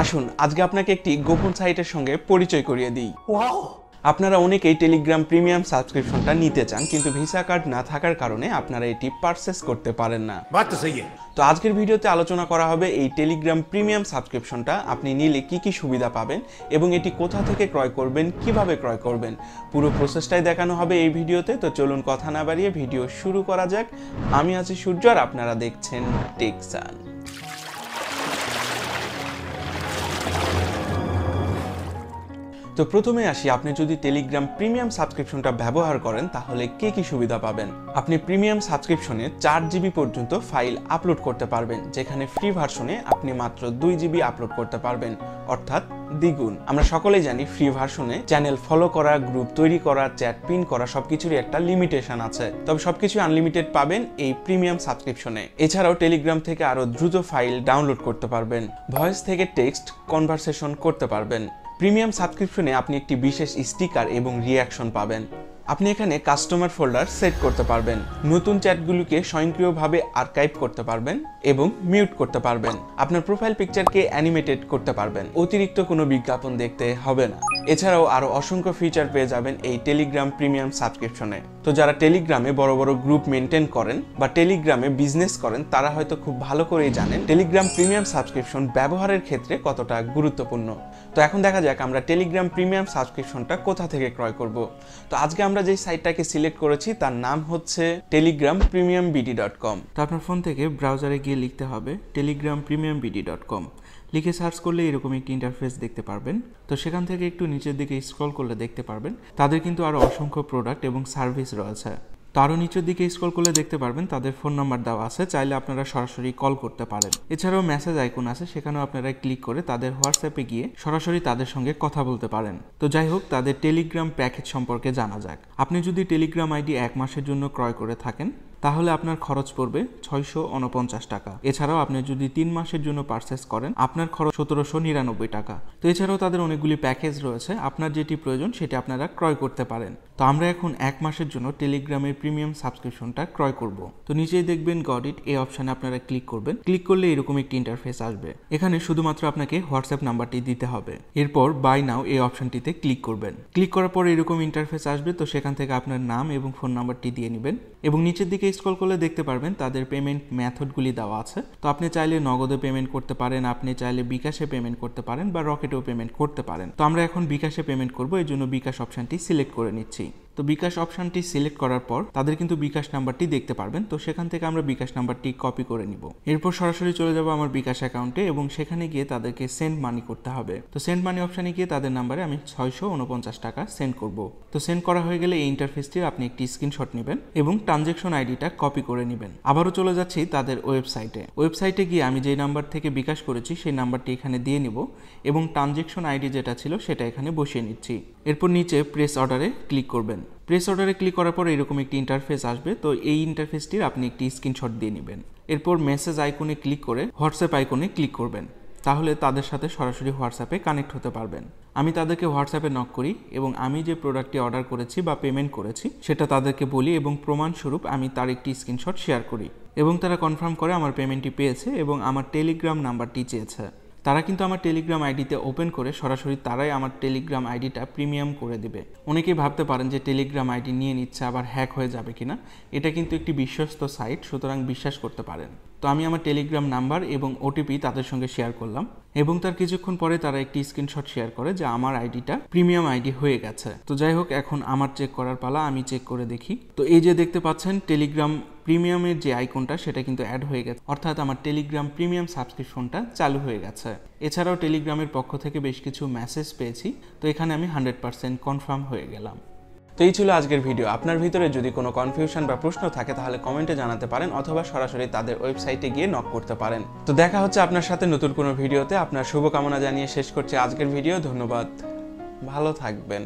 আসুন আজকে আপনাকে একটি গোপন সাইটের সঙ্গে পরিচয় করিয়ে দিই। আপনারা অনেকেই টেলিগ্রাম প্রিমিয়াম সাবস্ক্রিপশনটা নিতে চান, কিন্তু ভিসা কার্ড না থাকার কারণে আপনারা এটি পারচেস করতে পারেন না। তো আজকের ভিডিওতে আলোচনা করা হবে এই টেলিগ্রাম প্রিমিয়াম সাবস্ক্রিপশনটা আপনি নিলে কি কি সুবিধা পাবেন এবং এটি কোথা থেকে ক্রয় করবেন, কিভাবে ক্রয় করবেন, পুরো প্রসেসটাই দেখানো হবে এই ভিডিওতে। তো চলুন কথা না বাড়িয়ে ভিডিও শুরু করা যাক। আমি আছি সূর্য আর আপনারা দেখছেন টেকসান। তো প্রথমে আসি, আপনি যদি টেলিগ্রাম প্রিমিয়াম সাবস্ক্রিপশনটা ব্যবহার করেন তাহলে কি কি সুবিধা পাবেন। আপনি প্রিমিয়াম সাবস্ক্রিপশনে 4 জিবি পর্যন্ত ফাইল আপলোড করতে পারবেন, যেখানে ফ্রি ভার্সনে আপনি মাত্র 2 জিবি আপলোড করতে পারবেন, অর্থাৎ দ্বিগুণ। আমরা সকলেই জানি ফ্রি ভার্সনে চ্যানেল ফলো করা, গ্রুপ তৈরি করা, চ্যাট পিন করা সবকিছুরই একটা লিমিটেশন আছে, তবে সবকিছু আনলিমিটেড পাবেন এই প্রিমিয়াম সাবস্ক্রিপশনে। এছাড়াও টেলিগ্রাম থেকে আরো দ্রুত ফাইল ডাউনলোড করতে পারবেন, ভয়েস থেকে টেক্সট কনভারসেশন করতে পারবেন। প্রিমিয়াম সাবস্ক্রিপশনে আপনি একটি বিশেষ স্টিকার এবং রিঅ্যাকশন পাবেন। আপনি এখানে কাস্টমার ফোল্ডার সেট করতে পারবেন, নতুন চ্যাটগুলোকে স্বয়ংক্রিয়ভাবে আর্কাইভ করতে পারবেন এবং মিউট করতে পারবেন। আপনার প্রোফাইল পিকচারকে অ্যানিমেটেড করতে পারবেন, অতিরিক্ত কোনো বিজ্ঞাপন দেখতে হবে না। এছাড়াও আরো অসংখ্য ফিচার পেয়ে যাবেন এই টেলিগ্রাম প্রিমিয়াম সাবস্ক্রিপশনে। তো যারা টেলিগ্রামে বড় বড় গ্রুপ মেনটেন করেন বা টেলিগ্রামে বিজনেস করেন তারা হয়তো খুব ভালো করেই জানেন টেলিগ্রাম প্রিমিয়াম সাবস্ক্রিপশন ব্যবহারের ক্ষেত্রে কতটা গুরুত্বপূর্ণ। তো এখন দেখা যাক আমরা টেলিগ্রাম প্রিমিয়াম সাবস্ক্রিপশনটা কোথা থেকে ক্রয় করব। তো আজকে আমরা যে সাইটটাকে সিলেক্ট করেছি তার নাম হচ্ছে telegrampremiumbd.com। তো আপনার ফোন থেকে ব্রাউজারে গিয়ে লিখতে হবে telegrampremiumbd.com। লিখে সার্চ করলে এরকম একটি ইন্টারফেস দেখতে পারবেন। তো সেখান থেকে একটু নিচের দিকে স্ক্রল করলে দেখতে পারবেন তাদের কিন্তু আরো অসংখ্য প্রোডাক্ট এবং সার্ভিস রয়েছে। তো আরও নিচের দিকে স্ক্রল করলে দেখতে পারবেন তাদের ফোন নাম্বার দেওয়া আছে, চাইলে আপনারা সরাসরি কল করতে পারেন। এছাড়াও মেসেজ আইকন আছে, সেখানেও আপনারা ক্লিক করে তাদের হোয়াটসঅ্যাপে গিয়ে সরাসরি তাদের সঙ্গে কথা বলতে পারেন। তো যাই হোক, তাদের টেলিগ্রাম প্যাকেজ সম্পর্কে জানা যাক। আপনি যদি টেলিগ্রাম আইডি 1 মাসের জন্য ক্রয় করে থাকেন তাহলে আপনার খরচ পড়বে 649 টাকা। এছাড়াও আপনি যদি 3 মাসের জন্য পারচেস করেন আপনার খরচ 1799 টাকা। তো এছাড়াও তাদের অনেকগুলি প্যাকেজ রয়েছে, আপনার যেটি প্রয়োজন সেটি আপনারা ক্রয় করতে পারেন। তো আমরা এখন 1 মাসের জন্য টেলিগ্রামের প্রিমিয়াম সাবস্ক্রিপশনটা ক্রয় করব। তো নিচেই দেখবেন গট ইট, এই অপশানে আপনারা ক্লিক করবেন। ক্লিক করলে এরকম একটি ইন্টারফেস আসবে। এখানে শুধুমাত্র আপনাকে হোয়াটসঅ্যাপ নাম্বারটি দিতে হবে। এরপর বাই নাও এই অপশনটিতে ক্লিক করবেন। ক্লিক করার পর এরকম ইন্টারফেস আসবে। তো সেখান থেকে আপনার নাম এবং ফোন নাম্বারটি দিয়ে নেবেন এবং নিচের দিকে স্ক্রল করলে দেখতে পারবেন তাদের পেমেন্ট মেথডগুলি দেওয়া আছে। তো আপনি চাইলে নগদে পেমেন্ট করতে পারেন, আপনি চাইলে বিকাশে পেমেন্ট করতে পারেন বা রকেটেও পেমেন্ট করতে পারেন। তো আমরা এখন বিকাশে পেমেন্ট করব, এই জন্য বিকাশ অপশনটি সিলেক্ট করে নিচ্ছি। তো বিকাশ অপশনটি সিলেক্ট করার পর তাদের কিন্তু বিকাশ নাম্বারটি দেখতে পারবেন। তো সেখান থেকে আমরা বিকাশ নাম্বারটি কপি করে নিব। এরপর সরাসরি চলে যাব আমার বিকাশ অ্যাকাউন্টে এবং সেখানে গিয়ে তাদেরকে সেন্ড মানি করতে হবে। তো সেন্ড মানি অপশনে গিয়ে তাদের নাম্বারে আমি 649 টাকা সেন্ড করব। তো সেন্ড করা হয়ে গেলে এই ইন্টারফেসটির আপনি একটি স্ক্রিনশট নেবেন এবং ট্রানজ্যাকশন আইডিটা কপি করে নেবেন। আবারও চলে যাচ্ছি তাদের ওয়েবসাইটে গিয়ে আমি যে নাম্বার থেকে বিকাশ করেছি সেই নাম্বারটি এখানে দিয়ে নিব এবং ট্রানজ্যাকশন আইডি যেটা ছিল সেটা এখানে বসিয়ে নিচ্ছি। এরপর নিচে প্রেস অর্ডারে ক্লিক করবেন। প্রেস অর্ডারে ক্লিক করার পর এরকম একটি ইন্টারফেস আসবে। তো এই ইন্টারফেসটির আপনি একটি স্ক্রিনশট দিয়ে নেবেন। এরপর মেসেজ আইকনে ক্লিক করে হোয়াটসঅ্যাপ আইকনে ক্লিক করবেন, তাহলে তাদের সাথে সরাসরি হোয়াটসঅ্যাপে কানেক্ট হতে পারবেন। আমি তাদেরকে হোয়াটসঅ্যাপে নক করি এবং আমি যে প্রোডাক্টটি অর্ডার করেছি বা পেমেন্ট করেছি সেটা তাদেরকে বলি এবং প্রমাণস্বরূপ আমি তার একটি স্ক্রিনশট শেয়ার করি এবং তারা কনফার্ম করে আমার পেমেন্টটি পেয়েছে এবং আমার টেলিগ্রাম নাম্বারটি চেয়েছে। তারা কিন্তু আমার টেলিগ্রাম আইডিতে ওপেন করে সরাসরি তারাই আমার টেলিগ্রাম আইডিটা প্রিমিয়াম করে দেবে। অনেকেই ভাবতে পারেন যে টেলিগ্রাম আইডি নিয়ে নিচ্ছে, আবার হ্যাক হয়ে যাবে কিনা। এটা কিন্তু একটি বিশ্বস্ত সাইট, সুতরাং বিশ্বাস করতে পারেন। তো আমি আমার টেলিগ্রাম নাম্বার এবং ওটিপি তাদের সঙ্গে শেয়ার করলাম এবং তার কিছুক্ষণ পরে তারা একটি স্ক্রিনশট শেয়ার করে যে আমার আইডিটা প্রিমিয়াম আইডি হয়ে গেছে। তো যাই হোক, এখন আমার চেক করার পালা, আমি চেক করে দেখি। তো এই যে দেখতে পাচ্ছেন টেলিগ্রাম প্রিমিয়ামের যে আইকনটা সেটা কিন্তু অ্যাড হয়ে গেছে, অর্থাৎ আমার টেলিগ্রাম প্রিমিয়াম সাবস্ক্রিপশনটা চালু হয়ে গেছে। এছাড়াও টেলিগ্রামের পক্ষ থেকে বেশ কিছু মেসেজ পেয়েছি। তো এখানে আমি 100% কনফার্ম হয়ে গেলাম। তো এই ছিল আজকের ভিডিও। আপনার ভিতরে যদি কোনো কনফিউশন বা প্রশ্ন থাকে তাহলে কমেন্টে জানাতে পারেন অথবা সরাসরি তাদের ওয়েবসাইটে গিয়ে নক করতে পারেন। তো দেখা হচ্ছে আপনার সাথে নতুন কোনো ভিডিওতে। আপনার শুভকামনা জানিয়ে শেষ করছি আজকের ভিডিও। ধন্যবাদ, ভালো থাকবেন।